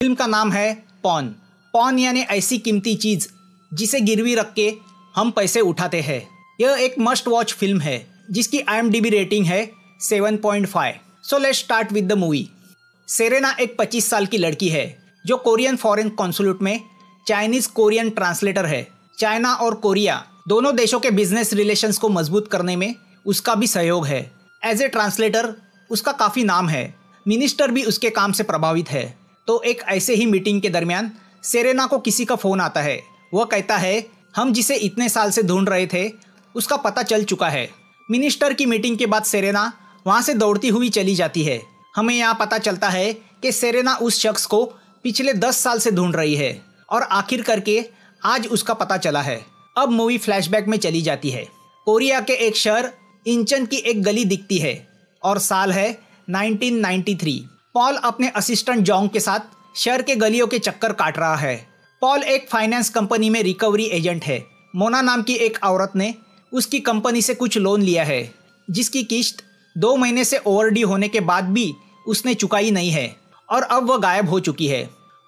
Film का नाम है पॉन। पॉन यानी ऐसी कीमती चीज जिसे गिरवी रख के हम पैसे उठाते हैं। यह एक मस्ट वॉच फिल्म है जिसकी IMDb रेटिंग है 7.5। So let's start with the movie. Serena एक 25 साल की लड़की है जो कोरियन फॉरेन कॉन्सुलेट में चाइनीज कोरियन ट्रांसलेटर है। चाइना और कोरिया दोनों देशों के बिजनेस रिलेशंस को मजबूत करने में उसका भी सहयोग है। एज ए ट्रांसलेटर उसका काफ़ी नाम है। मिनिस्टर भी उसके काम से प्रभावित है। तो एक ऐसे ही मीटिंग के दरमियान सेरेना को किसी का फ़ोन आता है। वह कहता है हम जिसे इतने साल से ढूंढ रहे थे उसका पता चल चुका है। मिनिस्टर की मीटिंग के बाद सेरेना वहाँ से दौड़ती हुई चली जाती है। हमें यहाँ पता चलता है कि सेरेना उस शख्स को पिछले 10 साल से ढूंढ रही है और आखिर करके आज उसका पता चला है। अब मूवी फ्लैशबैक में चली जाती है। कोरिया के एक शहर इंचन की एक गली दिखती है और साल है 1993। पॉल अपने असिस्टेंट जॉन्ग के साथ शहर के गलियों के चक्कर काट रहा है। पॉल एक फाइनेंस कंपनी में रिकवरी एजेंट है। मोना नाम की एक औरत ने उसकी कंपनी से कुछ लोन लिया है जिसकी किस्त 2 महीने से ओवरड्यू होने के बाद भी उसने चुकाई नहीं है और अब वह गायब हो चुकी है।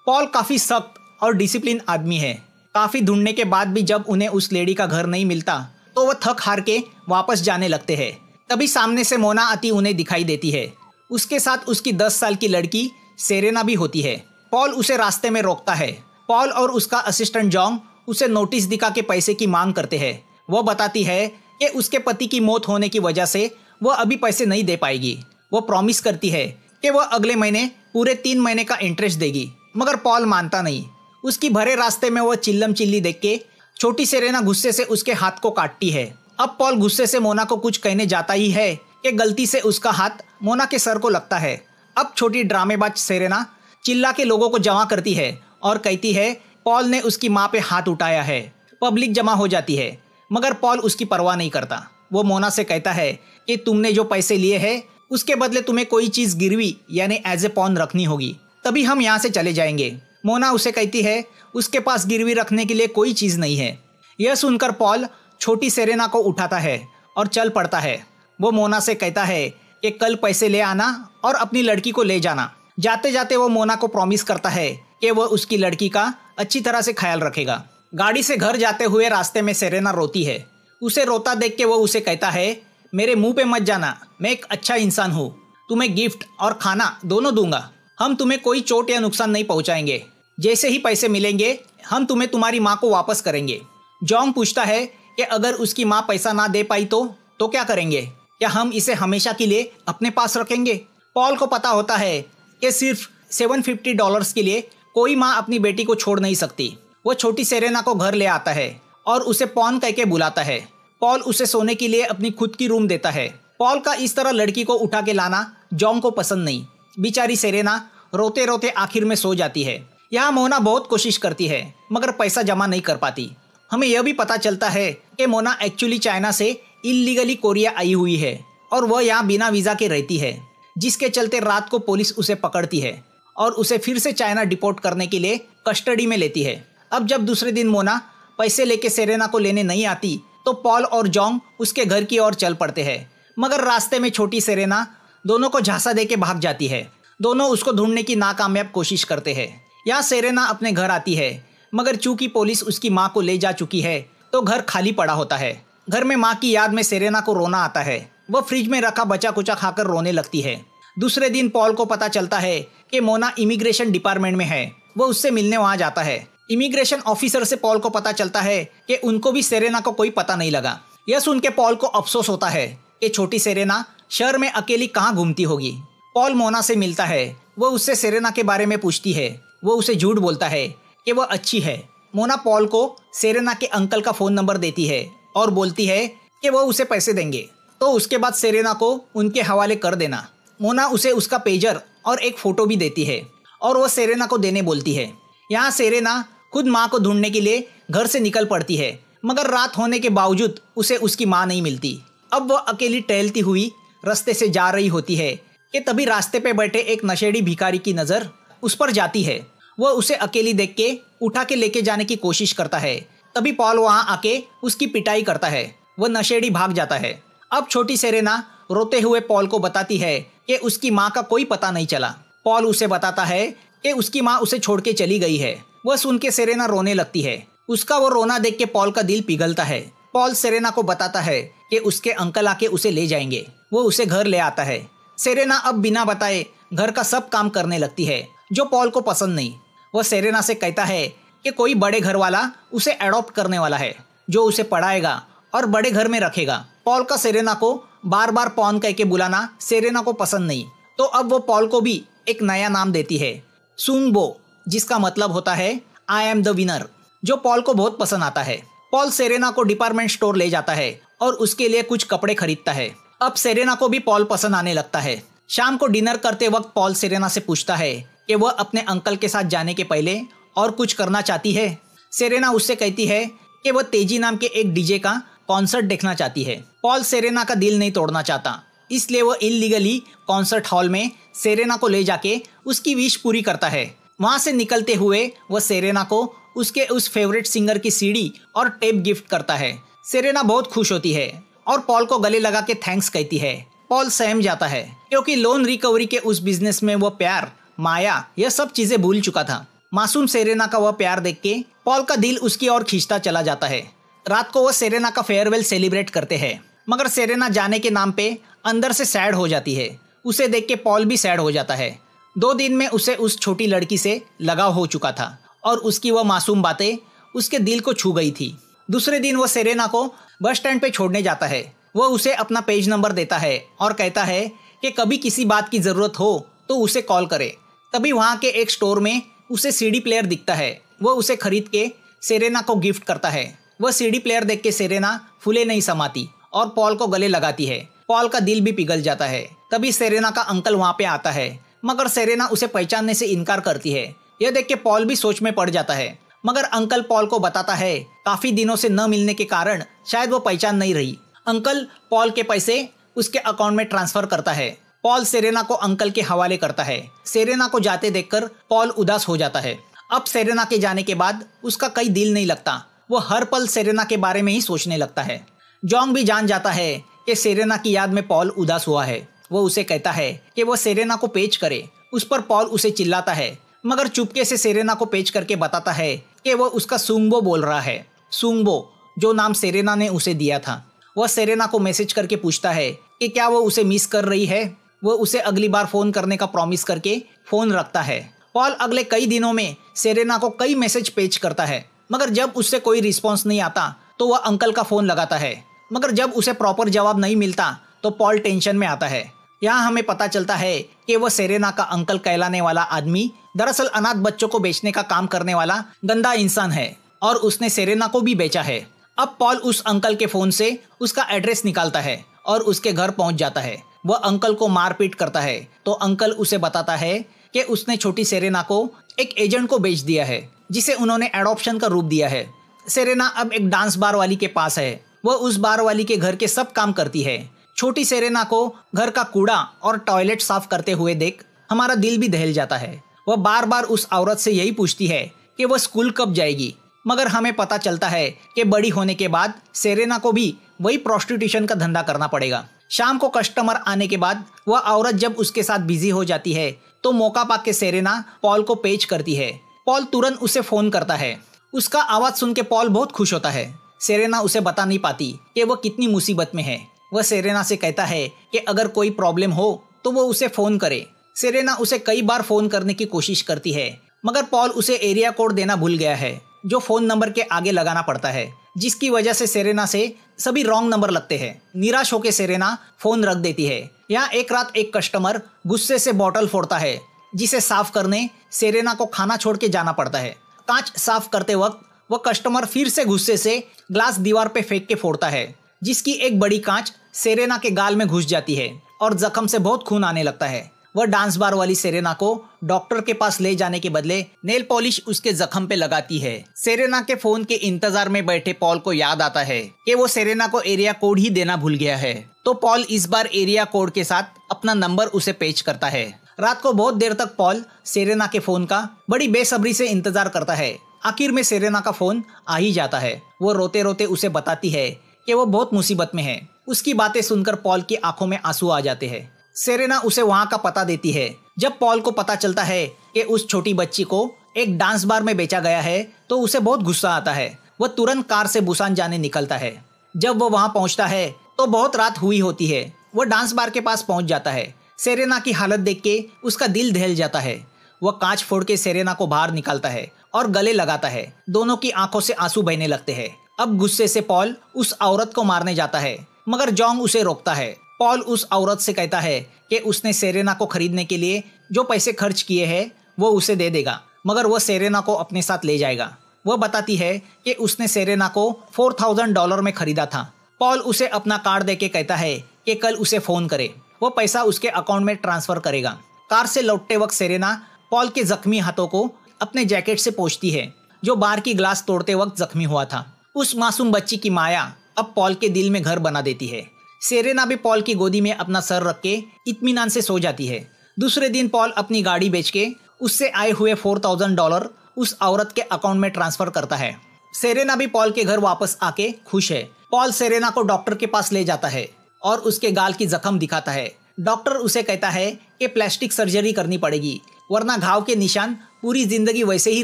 पॉल काफ़ी सख्त और डिसिप्लिन आदमी है। काफ़ी ढूंढने के बाद भी जब उन्हें उस लेडी का घर नहीं मिलता तो वह थक हार के वापस जाने लगते हैं। तभी सामने से मोना आती उन्हें दिखाई देती है। उसके साथ उसकी 10 साल की लड़की सेरेना भी होती है। पॉल उसे रास्ते में रोकता है। पॉल और उसका असिस्टेंट जॉन्ग उसे नोटिस दिखा के पैसे की मांग करते हैं। वह बताती है कि उसके पति की मौत होने की वजह से वह अभी पैसे नहीं दे पाएगी। वह प्रॉमिस करती है कि वह अगले महीने पूरे 3 महीने का इंटरेस्ट देगी, मगर पॉल मानता नहीं। उसकी भरे रास्ते में वह चिल्लम चिल्ली देख के छोटी सेरेना गुस्से से उसके हाथ को काटती है। अब पॉल गुस्से से मोना को कुछ कहने जाता ही है कि गलती से उसका हाथ मोना के सर को लगता है। अब छोटी ड्रामेबाज सेरेना चिल्ला के लोगों को जमा करती है और कहती है पॉल ने उसकी माँ पे हाथ उठाया है। पब्लिक जमा हो जाती है मगर पॉल उसकी परवाह नहीं करता। वो मोना से कहता है कि तुमने जो पैसे लिए हैं उसके बदले तुम्हें कोई चीज़ गिरवी यानी एज ए पॉन रखनी होगी, तभी हम यहाँ से चले जाएंगे। मोना उसे कहती है उसके पास गिरवी रखने के लिए कोई चीज़ नहीं है। यह सुनकर पॉल छोटी सेरेना को उठाता है और चल पड़ता है। वो मोना से कहता है कि कल पैसे ले आना और अपनी लड़की को ले जाना। जाते जाते वो मोना को प्रॉमिस करता है कि वह उसकी लड़की का अच्छी तरह से ख्याल रखेगा। गाड़ी से घर जाते हुए रास्ते में सेरेना रोती है। उसे रोता देख के वो उसे कहता है मेरे मुंह पे मत जाना, मैं एक अच्छा इंसान हूँ। तुम्हें गिफ्ट और खाना दोनों दूंगा। हम तुम्हें कोई चोट या नुकसान नहीं पहुँचाएंगे। जैसे ही पैसे मिलेंगे हम तुम्हें तुम्हारी माँ को वापस करेंगे। जॉन्ग पूछता है कि अगर उसकी माँ पैसा ना दे पाई तो क्या करेंगे? क्या हम इसे हमेशा के लिए अपने पास रखेंगे? पॉल को पता होता है कि सिर्फ $750 के लिए कोई माँ अपनी बेटी को छोड़ नहीं सकती। वो छोटी सेरेना को घर ले आता है और उसे पॉन कह के बुलाता है। पॉल उसे सोने के लिए अपनी खुद की रूम देता है। पॉल का इस तरह लड़की को उठा के लाना जॉन्ग को पसंद नहीं। बेचारी सेरेना रोते रोते आखिर में सो जाती है। यहाँ मोना बहुत कोशिश करती है मगर पैसा जमा नहीं कर पाती। हमें यह भी पता चलता है कि मोना एक्चुअली चाइना से इलीगली कोरिया आई हुई है और वह यहाँ बिना वीज़ा के रहती है, जिसके चलते रात को पुलिस उसे पकड़ती है और उसे फिर से चाइना डिपोर्ट करने के लिए कस्टडी में लेती है। अब जब दूसरे दिन मोना पैसे लेके सेरेना को लेने नहीं आती तो पॉल और जॉन्ग उसके घर की ओर चल पड़ते हैं, मगर रास्ते में छोटी सेरेना दोनों को झांसा दे के भाग जाती है। दोनों उसको ढूंढने की नाकामयाब कोशिश करते हैं। यहाँ सेरेना अपने घर आती है मगर चूंकि पुलिस उसकी माँ को ले जा चुकी है तो घर खाली पड़ा होता है। घर में माँ की याद में सेरेना को रोना आता है। वह फ्रिज में रखा बचा कुचा खाकर रोने लगती है। दूसरे दिन पॉल को पता चलता है कि मोना इमिग्रेशन डिपार्टमेंट में है। वह उससे मिलने वहाँ जाता है। इमिग्रेशन ऑफिसर से पॉल को पता चलता है कि उनको भी सेरेना को कोई पता नहीं लगा। यह सुन के पॉल को अफसोस होता है कि छोटी सेरेना शहर में अकेली कहाँ घूमती होगी। पॉल मोना से मिलता है। वह उससे सेरेना के बारे में पूछती है। वो उसे झूठ बोलता है कि वह अच्छी है। मोना पॉल को सेरेना के अंकल का फ़ोन नंबर देती है और बोलती है कि वह उसे पैसे देंगे तो उसके बाद सेरेना को उनके हवाले कर देना। मोना उसे उसका पेजर और एक फ़ोटो भी देती है और वह सेरेना को देने बोलती है। यहाँ सेरेना खुद माँ को ढूंढने के लिए घर से निकल पड़ती है मगर रात होने के बावजूद उसे उसकी माँ नहीं मिलती। अब वह अकेली टहलती हुई रास्ते से जा रही होती है कि तभी रास्ते पे बैठे एक नशेड़ी भिखारी की नज़र उस पर जाती है। वह उसे अकेली देख के उठा के लेके जाने की कोशिश करता है। तभी पॉल वहाँ आके उसकी पिटाई करता है। वह नशेड़ी भाग जाता है। अब छोटी सेरेना रोते हुए पॉल को बताती है कि उसकी माँ का कोई पता नहीं चला। पॉल उसे बताता है कि उसकी माँ उसे छोड़ के चली गई है। वह सुन के सेरेना रोने लगती है। उसका वो रोना देख के पॉल का दिल पिघलता है। पॉल सेरेना को बताता है कि उसके अंकल आके उसे ले जाएंगे। वो उसे घर ले आता है। सेरेना अब बिना बताए घर का सब काम करने लगती है, जो पॉल को पसंद नहीं। वह सेरेना से कहता है कि कोई बड़े घर वाला उसे एडॉप्ट करने वाला है, जो उसे पढ़ाएगा और बड़े घर में रखेगा। पॉल का सेरेना को बार बार पॉन कह के बुलाना सेरेना को पसंद नहीं, तो अब वो पॉल को भी एक नया नाम देती है, सुंगबो, जिसका मतलब होता है आई एम द विनर, जो पॉल को बहुत पसंद आता है। पॉल सेरेना को डिपार्टमेंट स्टोर ले जाता है और उसके लिए कुछ कपड़े खरीदता है। अब सेरेना को भी पॉल पसंद आने लगता है। शाम को डिनर करते वक्त पॉल सेरेना से पूछता है कि वह अपने अंकल के साथ जाने के पहले और कुछ करना चाहती है। सेरेना उससे कहती है कि वह तेजी नाम के एक डीजे का कॉन्सर्ट देखना चाहती है। पॉल सेरेना का दिल नहीं तोड़ना चाहता, इसलिए वह इल्लीगली कॉन्सर्ट हॉल में सेरेना को ले जाके उसकी विश पूरी करता है। वहां से निकलते हुए वह सेरेना को उसके उस फेवरेट सिंगर की सीडी और टेप गिफ्ट करता है। सेरेना बहुत खुश होती है और पॉल को गले लगा के थैंक्स कहती है। पॉल सहम जाता है क्योंकि लोन रिकवरी के उस बिजनेस में वह प्यार, माया, यह सब चीजें भूल चुका था। मासूम सेरेना का वह प्यार देख के पॉल का दिल उसकी ओर खींचता चला जाता है। रात को वह सेरेना का फेयरवेल सेलिब्रेट करते हैं, मगर सेरेना जाने के नाम पे अंदर से सैड हो जाती है। उसे देख के पॉल भी सैड हो जाता है। 2 दिन में उसे उस छोटी लड़की से लगाव हो चुका था और उसकी वह मासूम बातें उसके दिल को छू गई थी। दूसरे दिन वह सेरेना को बस स्टैंड पे छोड़ने जाता है। वह उसे अपना पेज नंबर देता है और कहता है कि कभी किसी बात की ज़रूरत हो तो उसे कॉल करे। तभी वहाँ के एक स्टोर में उसे सीडी प्लेयर दिखता है। वह उसे खरीद के सेरेना को गिफ्ट करता है। वह सीडी प्लेयर देख के सेरेना फूले नहीं समाती और पॉल को गले लगाती है। पॉल का दिल भी पिघल जाता है। तभी सेरेना का अंकल वहाँ पे आता है, मगर सेरेना उसे पहचानने से इनकार करती है। यह देख के पॉल भी सोच में पड़ जाता है, मगर अंकल पॉल को बताता है काफी दिनों से न मिलने के कारण शायद वो पहचान नहीं रही। अंकल पॉल के पैसे उसके अकाउंट में ट्रांसफर करता है। पॉल सेरेना को अंकल के हवाले करता है। सेरेना को जाते देखकर पॉल उदास हो जाता है। अब सेरेना के जाने के बाद उसका कई दिल नहीं लगता। वो हर पल सेरेना के बारे में ही सोचने लगता है। जॉन्ग भी जान जाता है कि सेरेना की याद में पॉल उदास हुआ है। वो उसे कहता है कि वो सेरेना को पेच करे। उस पर पॉल उसे चिल्लाता है, मगर चुपके से सेरेना को पेच करके बताता है कि वो उसका सुंगबो बोल रहा है। सुंगबो, जो नाम सेरेना ने उसे दिया था। वह सेरेना को मैसेज करके पूछता है कि क्या वो उसे मिस कर रही है। वो उसे अगली बार फोन करने का प्रॉमिस करके फोन रखता है। पॉल अगले कई दिनों में सेरेना को कई मैसेज पेश करता है, मगर जब उससे कोई रिस्पॉन्स नहीं आता तो वह अंकल का फोन लगाता है, मगर जब उसे प्रॉपर जवाब नहीं मिलता तो पॉल टेंशन में आता है। यहाँ हमें पता चलता है कि वह सेरेना का अंकल कहलाने वाला आदमी दरअसल अनाथ बच्चों को बेचने का काम करने वाला गंदा इंसान है और उसने सेरेना को भी बेचा है। अब पॉल उस अंकल के फोन से उसका एड्रेस निकालता है और उसके घर पहुंच जाता है। वह अंकल को मारपीट करता है तो अंकल उसे बताता है कि उसने छोटी सेरेना को एक एजेंट को बेच दिया है, जिसे उन्होंने एडॉप्शन का रूप दिया है। सेरेना अब एक डांस बार वाली के पास है। वह उस बार वाली के घर के सब काम करती है। छोटी सेरेना को घर का कूड़ा और टॉयलेट साफ करते हुए देख हमारा दिल भी दहल जाता है। वह बार बार उस औरत से यही पूछती है कि वह स्कूल कब जाएगी, मगर हमें पता चलता है कि बड़ी होने के बाद सेरेना को भी वही प्रोस्टिट्यूशन का धंधा करना पड़ेगा। शाम को कस्टमर आने के बाद वह औरत जब उसके साथ बिजी हो जाती है तो मौका पा के सेरेना पॉल को पेच करती है। पॉल तुरंत उसे फोन करता है। उसका आवाज सुन के पॉल बहुत खुश होता है। सेरेना उसे बता नहीं पाती कि वह कितनी मुसीबत में है। वह सेरेना से कहता है कि अगर कोई प्रॉब्लम हो तो वो उसे फोन करे। सेरेना उसे कई बार फोन करने की कोशिश करती है, मगर पॉल उसे एरिया कोड देना भूल गया है, जो फोन नंबर के आगे लगाना पड़ता है, जिसकी वजह से सेरेना से सभी रॉन्ग नंबर लगते हैं। निराश होकर सेरेना फोन रख देती है। यहाँ एक रात एक कस्टमर गुस्से से बॉटल फोड़ता है, जिसे साफ करने सेरेना को खाना छोड़ के जाना पड़ता है। कांच साफ करते वक्त वह कस्टमर फिर से गुस्से से ग्लास दीवार पे फेंक के फोड़ता है, जिसकी एक बड़ी कांच सेरेना के गाल में घुस जाती है और जख्म से बहुत खून आने लगता है। वह डांस बार वाली सेरेना को डॉक्टर के पास ले जाने के बदले नेल पॉलिश उसके जख्म पे लगाती है। सेरेना के फोन के इंतजार में बैठे पॉल को याद आता है कि वो सेरेना को एरिया कोड ही देना भूल गया है, तो पॉल इस बार एरिया कोड के साथ अपना नंबर उसे पेश करता है। रात को बहुत देर तक पॉल सेरेना के फोन का बड़ी बेसब्री से इंतजार करता है। आखिर में सेरेना का फोन आ ही जाता है। वो रोते रोते उसे बताती है कि वो बहुत मुसीबत में है। उसकी बातें सुनकर पॉल की आंखों में आंसू आ जाते हैं। सेरेना उसे वहाँ का पता देती है जब पॉल को पता चलता है कि उस छोटी बच्ची को एक डांस बार में बेचा गया है तो उसे बहुत गुस्सा आता है। वह तुरंत कार से बुसान जाने निकलता है। जब वह वहां पहुंचता है तो बहुत रात हुई होती है। वह डांस बार के पास पहुंच जाता है। सेरेना की हालत देख के उसका दिल दहल जाता है। वह कांच फोड़ के सेरेना को बाहर निकालता है और गले लगाता है। दोनों की आंखों से आंसू बहने लगते हैं। अब गुस्से से पॉल उस औरत को मारने जाता है, मगर जॉन्ग उसे रोकता है। पॉल उस औरत से कहता है कि उसने सेरेना को खरीदने के लिए जो पैसे खर्च किए हैं वो उसे दे देगा, मगर वह सेरेना को अपने साथ ले जाएगा। वह बताती है कि उसने सेरेना को $4000 में खरीदा था। पॉल उसे अपना कार्ड देके कहता है कि कल उसे फोन करे, वो पैसा उसके अकाउंट में ट्रांसफर करेगा। कार से लौटते वक्त सेरेना पॉल के जख्मी हाथों को अपने जैकेट से पोंछती है, जो बार की ग्लास तोड़ते वक्त जख्मी हुआ था। उस मासूम बच्ची की माया अब पॉल के दिल में घर बना देती है। सेरेना भी पॉल की गोदी में अपना सर रख के इत्मीनान से सो जाती है। दूसरे दिन पॉल अपनी गाड़ी बेच के उससे आए हुए $4000 उस औरत के अकाउंट में ट्रांसफर करता है। सेरेना भी पॉल के घर वापस आके खुश है। पॉल सेरेना को डॉक्टर के पास ले जाता है और उसके गाल की जख्म दिखाता है। डॉक्टर उसे कहता है कि प्लास्टिक सर्जरी करनी पड़ेगी, वरना घाव के निशान पूरी जिंदगी वैसे ही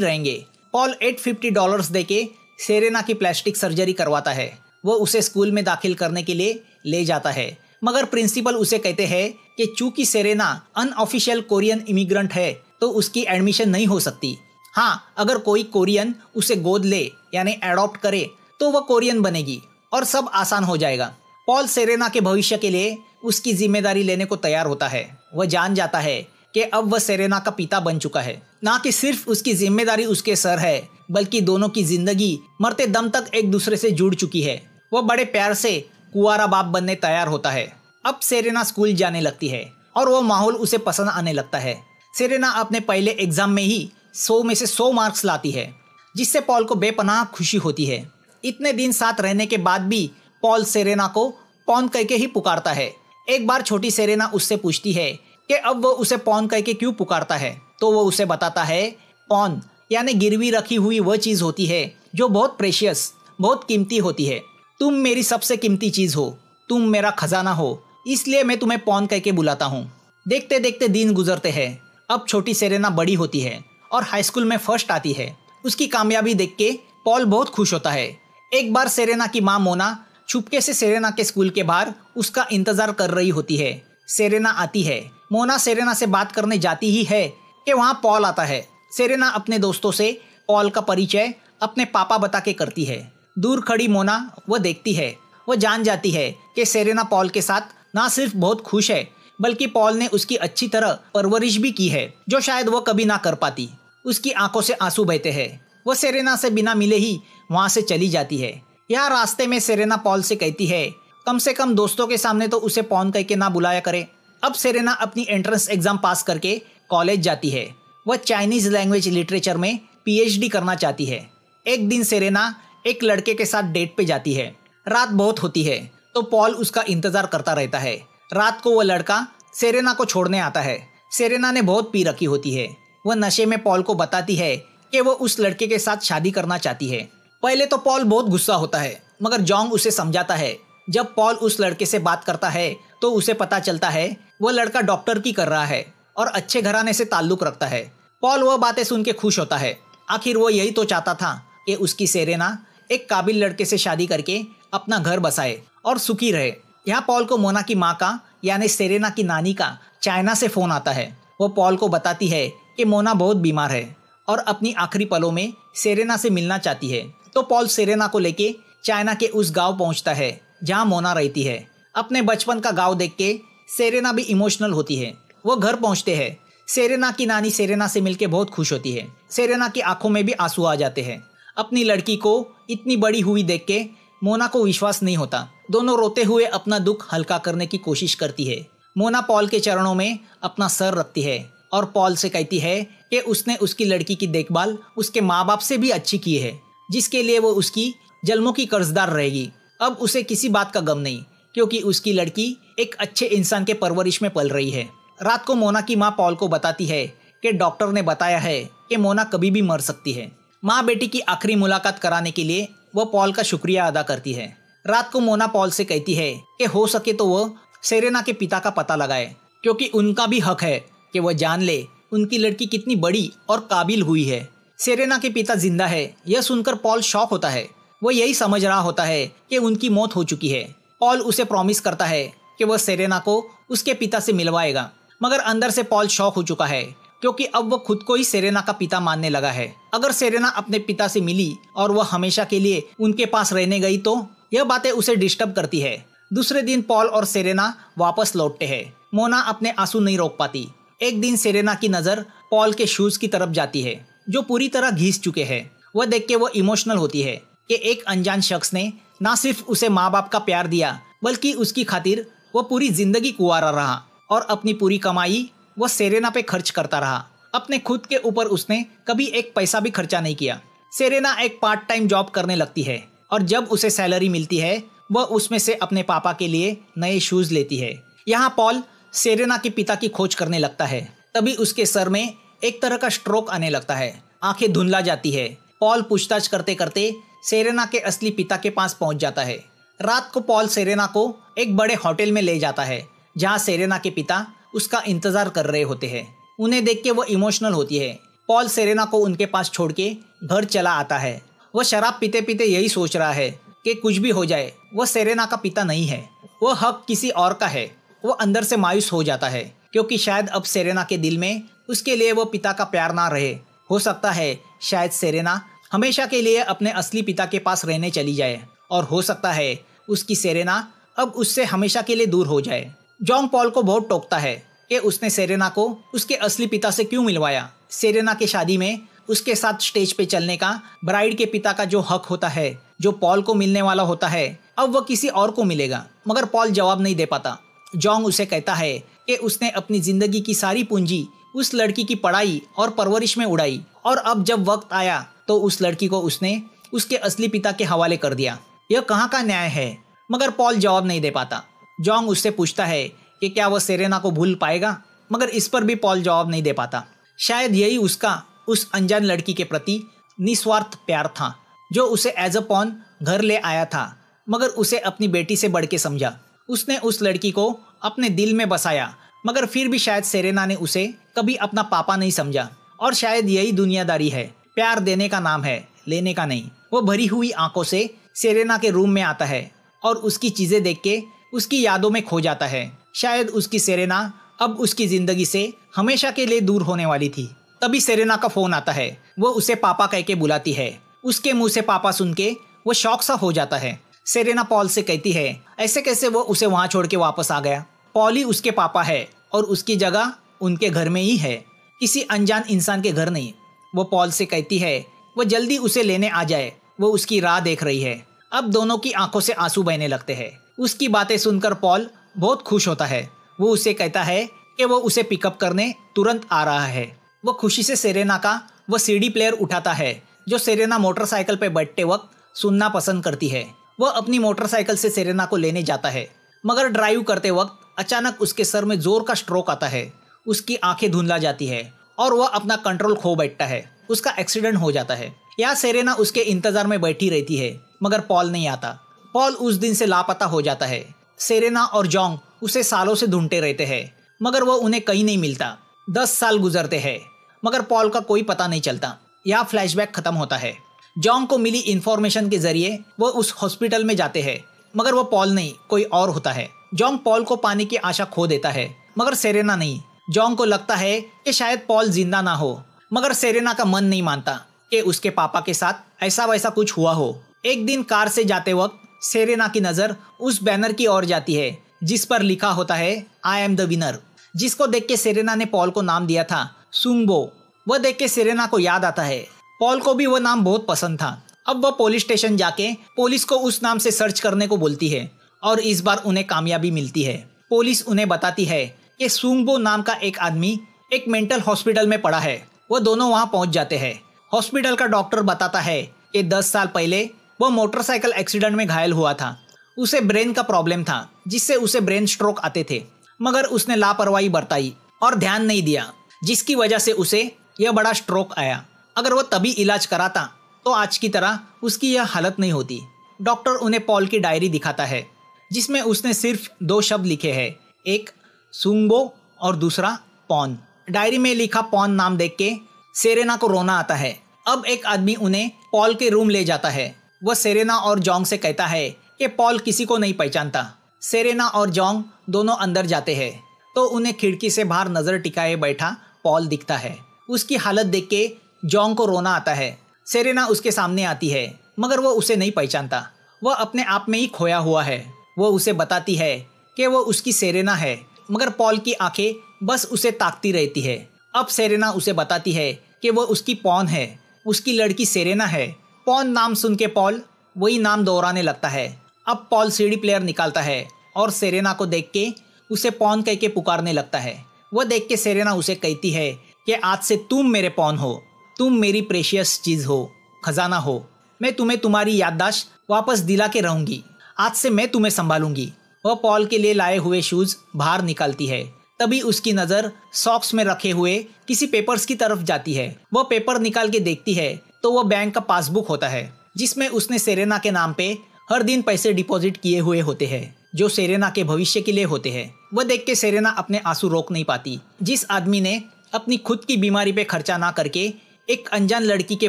रहेंगे। पॉल $850 देके सेरेना की प्लास्टिक सर्जरी करवाता है। वो उसे स्कूल में दाखिल करने के लिए ले जाता है, मगर प्रिंसिपल उसे कहते हैं कि चूंकि सेरेना अनऑफिशियल कोरियन इमिग्रेंट है तो उसकी एडमिशन नहीं हो सकती। हाँ, अगर कोई कोरियन उसे गोद ले यानी एडॉप्ट करे तो वह कोरियन बनेगी और सब आसान हो जाएगा। पॉल सेरेना के भविष्य के लिए उसकी जिम्मेदारी लेने को तैयार होता है। वह जान जाता है कि अब वह सेरेना का पिता बन चुका है। ना कि सिर्फ उसकी जिम्मेदारी उसके सर है, बल्कि दोनों की जिंदगी मरते दम तक एक दूसरे से जुड़ चुकी है। वह बड़े प्यार से कुंवारा बाप बनने तैयार होता है। अब सेरेना स्कूल जाने लगती है और वो माहौल उसे पसंद आने लगता है। सेरेना अपने पहले एग्जाम में ही 100 में से 100 मार्क्स लाती है, जिससे पॉल को बेपनाह खुशी होती है। इतने दिन साथ रहने के बाद भी पॉल सेरेना को पॉन कह के ही पुकारता है। एक बार छोटी सेरेना उससे पूछती है कि अब वो उसे पॉन कह के क्यों पुकारता है, तो वो उसे बताता है पॉन यानी गिरवी रखी हुई वह चीज होती है जो बहुत प्रेशियस, बहुत कीमती होती है। तुम मेरी सबसे कीमती चीज हो, तुम मेरा खजाना हो, इसलिए मैं तुम्हें पॉन कह के बुलाता हूँ। देखते देखते दिन गुजरते हैं। अब छोटी सेरेना बड़ी होती है और हाई स्कूल में फर्स्ट आती है। उसकी कामयाबी देख के पॉल बहुत खुश होता है। एक बार सेरेना की माँ मोना छुपके से सेरेना के स्कूल के बाहर उसका इंतजार कर रही होती है। सेरेना आती है। मोना सेरेना से बात करने जाती ही है कि वहाँ पॉल आता है। सेरेना अपने दोस्तों से पॉल का परिचय अपने पापा बता के करती है। दूर खड़ी मोना वह देखती है। वह जान जाती है कि सेरेना पॉल के साथ ना सिर्फ बहुत खुश है, बल्कि पॉल ने उसकी अच्छी तरह परवरिश भी की है, जो शायद वह कभी ना कर पाती। उसकी आंखों से आंसू बहते हैं। वह सेरेना से बिना मिले ही वहां से चली जाती है। यहाँ रास्ते में सेरेना पॉल से कहती है कम से कम दोस्तों के सामने तो उसे पॉन कह के ना बुलाया करे। अब सेरेना अपनी एंट्रेंस एग्जाम पास करके कॉलेज जाती है। वह चाइनीज लैंग्वेज लिटरेचर में PhD करना चाहती है। एक दिन सेरेना एक लड़के के साथ डेट पे जाती है। रात बहुत होती है तो पॉल उसका इंतजार करता रहता है। रात को वह लड़का सेरेना को छोड़ने आता है। सेरेना ने बहुत पी रखी होती है। वह नशे में पॉल को बताती है कि वह उस लड़के के साथ शादी करना चाहती है। पहले तो पॉल बहुत गुस्सा होता है, मगर जॉन्ग उसे समझाता है। जब पॉल उस लड़के से बात करता है तो उसे पता चलता है वह लड़का डॉक्टर की कर रहा है और अच्छे घराने से ताल्लुक रखता है। पॉल वह बातें सुन के खुश होता है। आखिर वो यही तो चाहता था कि उसकी सेरेना एक काबिल लड़के से शादी करके अपना घर बसाए और सुखी रहे। यहाँ पॉल को मोना की माँ का यानी सेरेना की नानी का चाइना से फोन आता है। वो पॉल को बताती है कि मोना बहुत बीमार है और अपनी आखिरी पलों में सेरेना से मिलना चाहती है। तो पॉल सेरेना को लेके चाइना के उस गांव पहुंचता है जहां मोना रहती है। अपने बचपन का गांव देख के सेरेना भी इमोशनल होती है। वो घर पहुंचते हैं। सेरेना की नानी सेरेना से मिलके बहुत खुश होती है। सेरेना की आंखों में भी आंसू आ जाते हैं। अपनी लड़की को इतनी बड़ी हुई देख के मोना को विश्वास नहीं होता। दोनों रोते हुए अपना दुख हल्का करने की कोशिश करती है। मोना पॉल के चरणों में अपना सर रखती है और पॉल से कहती है कि उसने उसकी लड़की की देखभाल उसके माँ बाप से भी अच्छी की है, जिसके लिए वो उसकी जन्मों की कर्जदार रहेगी। अब उसे किसी बात का गम नहीं, क्योंकि उसकी लड़की एक अच्छे इंसान के परवरिश में पल रही है। रात को मोना की माँ पॉल को बताती है कि डॉक्टर ने बताया है कि मोना कभी भी मर सकती है। माँ बेटी की आखिरी मुलाकात कराने के लिए वह पॉल का शुक्रिया अदा करती है। रात को मोना पॉल से कहती है कि हो सके तो वह सेरेना के पिता का पता लगाए, क्योंकि उनका भी हक है कि वह जान ले उनकी लड़की कितनी बड़ी और काबिल हुई है। सेरेना के पिता जिंदा है, यह सुनकर पॉल शॉक होता है। वह यही समझ रहा होता है कि उनकी मौत हो चुकी है। पॉल उसे प्रॉमिस करता है कि वह सेरेना को उसके पिता से मिलवाएगा, मगर अंदर से पॉल शॉक हो चुका है क्योंकि अब वह खुद को ही सेरेना का पिता मानने लगा है। अगर सेरेना अपने पिता से मिली और वह हमेशा के लिए उनके पास रहने गई तो यह बातें उसे डिस्टर्ब करती है। दूसरे दिन पॉल और सेरेना वापस लौटते हैं। मोना अपने आंसू नहीं रोक पाती। एक दिन सेरेना की नजर पॉल के शूज की तरफ जाती है जो पूरी तरह घिस चुके हैं। वह देख के वो इमोशनल होती है कि एक अनजान शख्स ने न सिर्फ उसे माँ बाप का प्यार दिया बल्कि उसकी खातिर वह पूरी जिंदगी कुंवारा रहा और अपनी पूरी कमाई वह सेरेना पे खर्च करता रहा। अपने खुद के ऊपर उसने कभी एक पैसा भी खर्चा नहीं किया। सेरेना एक पार्ट टाइम जॉब करने लगती है और जब उसे सैलरी मिलती है वह उसमें से अपने पापा के लिए नए शूज लेती है। यहाँ पॉल सेरेना के पिता की खोज करने लगता है। तभी उसके सर में एक तरह का स्ट्रोक आने लगता है, आंखें धुंधला जाती है। पॉल पूछताछ करते करते सेरेना के असली पिता के पास पहुंच जाता है। रात को पॉल सेरेना को एक बड़े होटल में ले जाता है जहां सेरेना के पिता उसका इंतजार कर रहे होते हैं। उन्हें देख के वो इमोशनल होती है। पॉल सेरेना को उनके पास छोड़ के घर चला आता है। वह शराब पीते पीते यही सोच रहा है कि कुछ भी हो जाए वह सेरेना का पिता नहीं है, वह हक किसी और का है। वह अंदर से मायूस हो जाता है क्योंकि शायद अब सेरेना के दिल में उसके लिए वो पिता का प्यार ना रहे। हो सकता है शायद सेरेना हमेशा के लिए अपने असली पिता के पास रहने चली जाए और हो सकता है उसकी सेरेना अब उससे हमेशा के लिए दूर हो जाए। जॉन्ग पॉल को बहुत टोकता है कि उसने सेरेना को उसके असली पिता से क्यों मिलवाया। सेरेना के शादी में उसके साथ स्टेज पे चलने का ब्राइड के पिता का जो हक होता है, जो पॉल को मिलने वाला होता है, अब वह किसी और को मिलेगा। मगर पॉल जवाब नहीं दे पाता। जॉन्ग उसे कहता है कि उसने अपनी जिंदगी की सारी पूंजी उस लड़की की पढ़ाई और परवरिश में उड़ाई और अब जब वक्त आया तो उस लड़की को उसने उसके असली पिता के हवाले कर दिया। यह कहाँ का न्याय है? मगर पॉल जवाब नहीं दे पाता। जॉन्ग उससे पूछता है कि क्या वह सेरेना को भूल पाएगा, मगर इस पर भी पॉल जवाब नहीं दे पाता। शायद यही उसका उस अनजान लड़की के प्रति निस्वार्थ प्यार था जो उसे एज अ पॉन घर ले आया था, मगर उसे अपनी बेटी से बढ़ के समझा। उसने उस लड़की को अपने दिल में बसाया, मगर फिर भी शायद सेरेना ने उसे कभी अपना पापा नहीं समझा। और शायद यही दुनियादारी है, प्यार देने का नाम है, लेने का नहीं। वो भरी हुई आंखों से सेरेना के रूम में आता है और उसकी चीजें देख के उसकी यादों में खो जाता है। शायद उसकी सेरेना अब उसकी जिंदगी से हमेशा के लिए दूर होने वाली थी। तभी सेरेना का फोन आता है। वो उसे पापा कह के बुलाती है। उसके मुंह से पापा सुन के वो शौक सा हो जाता है। सेरेना पॉल से कहती है ऐसे कैसे वो उसे वहां छोड़ के वापस आ गया। पॉल ही उसके पापा है और उसकी जगह उनके घर में ही है, किसी अनजान इंसान के घर नहीं। वो पॉल से कहती है वो जल्दी उसे लेने आ जाए, वो उसकी राह देख रही है। अब दोनों की आंखों से आंसू बहने लगते हैं। उसकी बातें सुनकर पॉल बहुत खुश होता है। वो उसे कहता है कि वो उसे पिकअप करने तुरंत आ रहा है। वो खुशी से सेरेना का वो सीडी प्लेयर उठाता है जो सेरेना मोटरसाइकिल पर बैठते वक्त सुनना पसंद करती है। वह अपनी मोटरसाइकिल से सेरेना को लेने जाता है, मगर ड्राइव करते वक्त अचानक उसके सर में जोर का स्ट्रोक आता है। उसकी आंखें धुंधला जाती है और वह अपना कंट्रोल खो बैठता है। उसका एक्सीडेंट हो जाता है। यहाँ सेरेना उसके इंतजार में बैठी रहती है, मगर पॉल नहीं आता। पॉल उस दिन से लापता हो जाता है। सेरेना और जॉन्ग उसे सालों से ढूंढते रहते हैं, मगर वह उन्हें कहीं नहीं मिलता। 10 साल गुजरते हैं, मगर पॉल का कोई पता नहीं चलता। यहाँ फ्लैशबैक खत्म होता है। जॉन्ग को मिली इंफॉर्मेशन के जरिए वो उस हॉस्पिटल में जाते हैं, मगर वो पॉल नहीं कोई और होता है। जॉन्ग पॉल को पाने की आशा खो देता है, मगर सेरेना नहीं। जॉन्ग को लगता है कि शायद पॉल जिंदा ना हो, मगर सेरेना का मन नहीं मानता कि उसके पापा के साथ ऐसा वैसा कुछ हुआ हो। एक दिन कार से जाते वक्त सेरेना की नजर उस बैनर की ओर जाती है जिस पर लिखा होता है आई एम द विनर, जिसको देख के सेरेना ने पॉल को नाम दिया था सुंगबो। वह देख के सेरेना को याद आता है पॉल को भी वह नाम बहुत पसंद था। अब वह पुलिस स्टेशन जाके पुलिस को उस नाम से सर्च करने को बोलती है और इस बार उन्हें कामयाबी मिलती है। पुलिस उन्हें बताती है कि सुंगबो नाम का एक आदमी एक मेंटल हॉस्पिटल में पड़ा है। वो दोनों वहां पहुंच जाते हैं। हॉस्पिटल का डॉक्टर बताता है कि 10 साल पहले वो मोटरसाइकिल एक्सीडेंट में घायल हुआ था। उसे ब्रेन का प्रॉब्लम था जिससे उसे ब्रेन स्ट्रोक आते थे, मगर उसने लापरवाही बरताई और ध्यान नहीं दिया, जिसकी वजह से उसे यह बड़ा स्ट्रोक आया। अगर वो तभी इलाज कराता तो आज की तरह उसकी यह हालत नहीं होती। डॉक्टर उन्हें पॉल की डायरी दिखाता है जिसमें उसने सिर्फ 2 शब्द लिखे हैं, एक सुंगबो और दूसरा पॉन। डायरी में लिखा पॉन नाम देख के सेरेना को रोना आता है। अब एक आदमी उन्हें पॉल के रूम ले जाता है। वह सेरेना और जोंग से कहता है कि पॉल किसी को नहीं पहचानता। सेरेना और जोंग दोनों अंदर जाते हैं तो उन्हें खिड़की से बाहर नजर टिकाए बैठा पॉल दिखता है। उसकी हालत देख के जोंग को रोना आता है। सेरेना उसके सामने आती है मगर वो उसे नहीं पहचानता। वह अपने आप में ही खोया हुआ है। वो उसे बताती है कि वो उसकी सेरेना है मगर पॉल की आंखें बस उसे ताकती रहती है। अब सेरेना उसे बताती है कि वो उसकी पॉन है, उसकी लड़की सेरेना है। पॉन नाम सुन के पॉल वही नाम दोहराने लगता है। अब पॉल सीडी प्लेयर निकालता है और सेरेना को देख के उसे पॉन कह के पुकारने लगता है। वह देख के सेरेना उसे कहती है कि आज से तुम मेरे पॉन हो, तुम मेरी प्रेशियस चीज हो, खजाना हो। मैं तुम्हें तुम्हारी याददाश्त वापस दिला के रहूंगी। आज से मैं तुम्हें संभालूंगी। वह पॉल के लिए लाए हुए शूज बाहर निकालती है। तभी उसकी नजर सॉक्स में रखे हुए किसी पेपर्स की तरफ जाती है। वह पेपर निकाल के देखती है तो वह बैंक का पासबुक होता है जिसमें उसने सेरेना के नाम पे हर दिन पैसे डिपॉजिट किए हुए होते हैं जो सेरेना के भविष्य के लिए होते हैं। वह देख के सेरेना अपने आंसू रोक नहीं पाती। जिस आदमी ने अपनी खुद की बीमारी पे खर्चा ना करके एक अनजान लड़की के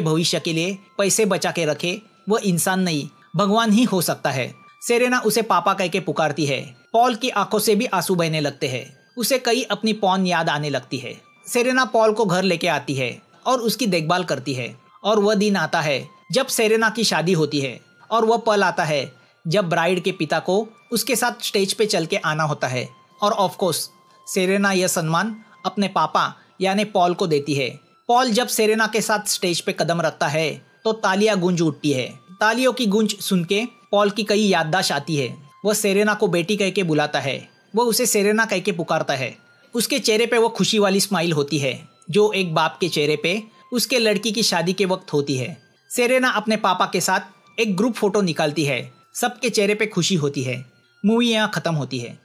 भविष्य के लिए पैसे बचा के रखे वह इंसान नहीं भगवान ही हो सकता है। सेरेना उसे पापा कह के पुकारती है। पॉल की आंखों से भी आंसू बहने लगते हैं। उसे कई अपनी पॉन याद आने लगती है। सेरेना पॉल को घर लेके आती है और उसकी देखभाल करती है। और वह दिन आता है जब सेरेना की शादी होती है और वह पल आता है जब ब्राइड के पिता को उसके साथ स्टेज पे चल के आना होता है। और ऑफ कोर्स सेरेना यह सम्मान अपने पापा यानी पॉल को देती है। पॉल जब सेरेना के साथ स्टेज पे कदम रखता है तो तालियां गूंज उठती है। तालियों की गूंज सुन के पॉल की कई याददाश्त आती है। वह सेरेना को बेटी कह के बुलाता है। वह उसे सेरेना कह के पुकारता है। उसके चेहरे पे वो खुशी वाली स्माइल होती है जो एक बाप के चेहरे पे उसके लड़की की शादी के वक्त होती है। सेरेना अपने पापा के साथ एक ग्रुप फोटो निकालती है। सबके चेहरे पे खुशी होती है। मूवी यहाँ खत्म होती है।